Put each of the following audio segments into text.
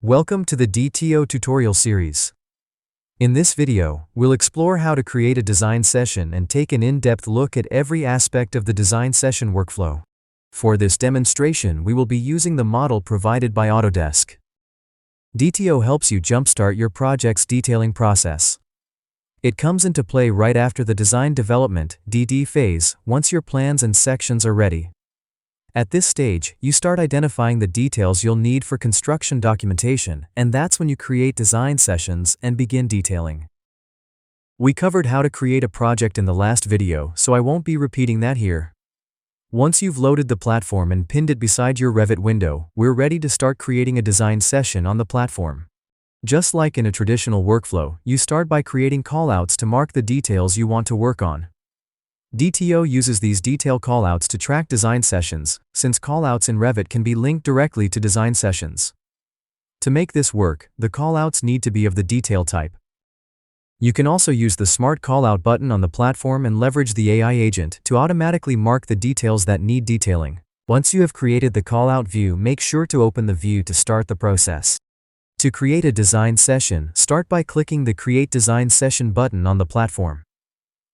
Welcome to the D.TO tutorial series. In this video, we'll explore how to create a design session and take an in-depth look at every aspect of the design session workflow. For this demonstration, we will be using the model provided by Autodesk. D.TO helps you jumpstart your project's detailing process. It comes into play right after the design development (DD) phase, once your plans and sections are ready. At this stage, you start identifying the details you'll need for construction documentation, and that's when you create design sessions and begin detailing. We covered how to create a project in the last video, so I won't be repeating that here. Once you've loaded the platform and pinned it beside your Revit window, we're ready to start creating a design session on the platform. Just like in a traditional workflow, you start by creating callouts to mark the details you want to work on. D.TO uses these detail callouts to track design sessions, since callouts in Revit can be linked directly to design sessions. To make this work, the callouts need to be of the detail type. You can also use the Smart Callout button on the platform and leverage the AI agent to automatically mark the details that need detailing. Once you have created the callout view, make sure to open the view to start the process. To create a design session, start by clicking the Create Design Session button on the platform.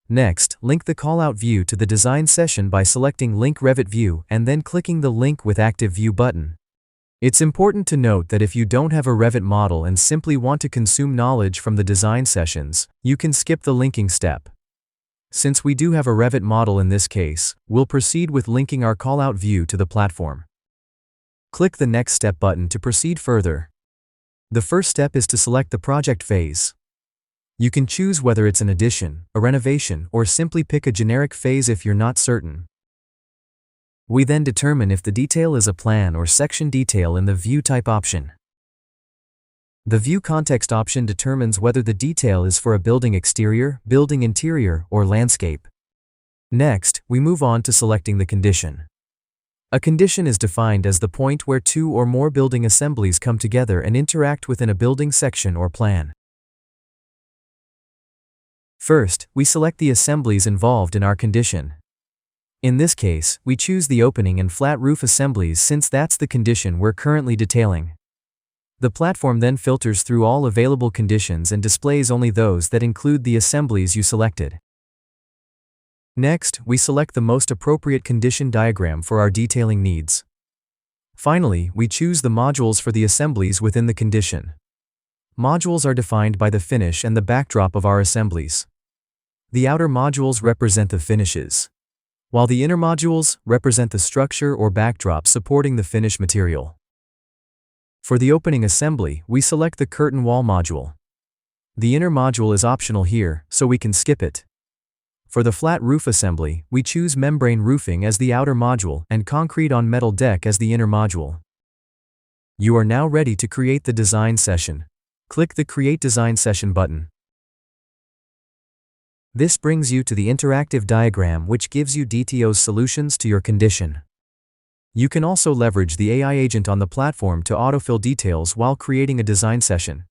Next, link the callout view to the design session by selecting Link Revit View and then clicking the Link with Active View button. It's important to note that if you don't have a Revit model and simply want to consume knowledge from the design sessions, you can skip the linking step. Since we do have a Revit model in this case, we'll proceed with linking our callout view to the platform. Click the Next Step button to proceed further. The first step is to select the project phase. You can choose whether it's an addition, a renovation, or simply pick a generic phase if you're not certain. We then determine if the detail is a plan or section detail in the View Type option. The View Context option determines whether the detail is for a building exterior, building interior, or landscape. Next, we move on to selecting the condition. A condition is defined as the point where two or more building assemblies come together and interact within a building section or plan. First, we select the assemblies involved in our condition. In this case, we choose the opening and flat roof assemblies since that's the condition we're currently detailing. The platform then filters through all available conditions and displays only those that include the assemblies you selected. Next, we select the most appropriate condition diagram for our detailing needs. Finally, we choose the modules for the assemblies within the condition. Modules are defined by the finish and the backdrop of our assemblies. The outer modules represent the finishes, while the inner modules represent the structure or backdrop supporting the finish material. For the opening assembly, we select the curtain wall module. The inner module is optional here, so we can skip it. For the flat roof assembly, we choose membrane roofing as the outer module and concrete on metal deck as the inner module. You are now ready to create the design session. Click the Create Design Session button. This brings you to the interactive diagram which gives you D.TO's solutions to your condition. You can also leverage the AI agent on the platform to autofill details while creating a design session.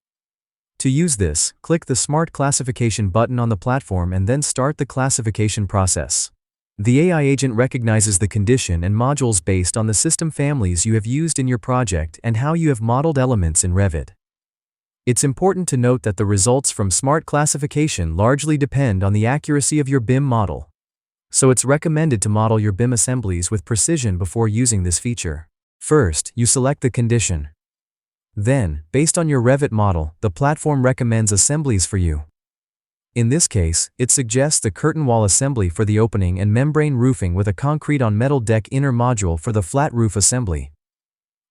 To use this, click the Smart Classification button on the platform and then start the classification process. The AI agent recognizes the condition and modules based on the system families you have used in your project and how you have modeled elements in Revit. It's important to note that the results from Smart Classification largely depend on the accuracy of your BIM model. So it's recommended to model your BIM assemblies with precision before using this feature. First, you select the condition. Then, based on your Revit model, the platform recommends assemblies for you. In this case, it suggests the curtain wall assembly for the opening and membrane roofing with a concrete on metal deck inner module for the flat roof assembly.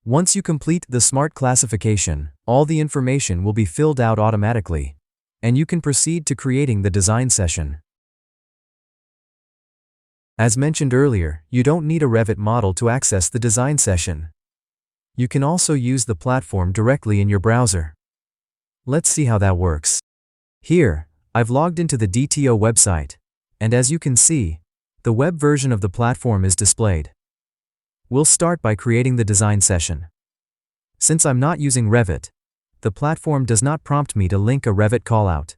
Once you complete the Smart Classification, all the information will be filled out automatically, and you can proceed to creating the design session. As mentioned earlier, you don't need a Revit model to access the design session. You can also use the platform directly in your browser. Let's see how that works. Here, I've logged into the D.TO website, and as you can see, the web version of the platform is displayed. We'll start by creating the design session. Since I'm not using Revit, the platform does not prompt me to link a Revit callout.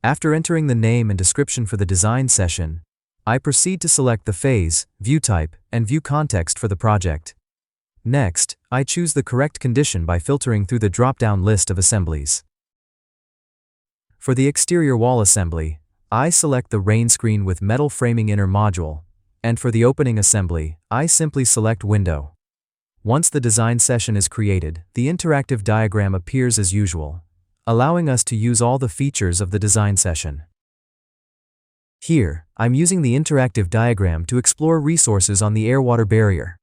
After entering the name and description for the design session, I proceed to select the phase, view type, and view context for the project. Next, I choose the correct condition by filtering through the drop-down list of assemblies. For the exterior wall assembly, I select the rain screen with metal framing inner module, and for the opening assembly, I simply select window. Once the design session is created, the interactive diagram appears as usual, allowing us to use all the features of the design session. Here, I'm using the interactive diagram to explore resources on the air-water barrier.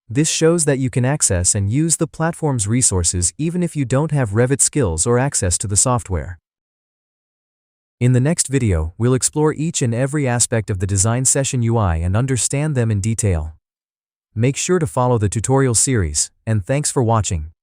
This shows that you can access and use the platform's resources even if you don't have Revit skills or access to the software. In the next video, we'll explore each and every aspect of the design session UI and understand them in detail. Make sure to follow the tutorial series, and thanks for watching.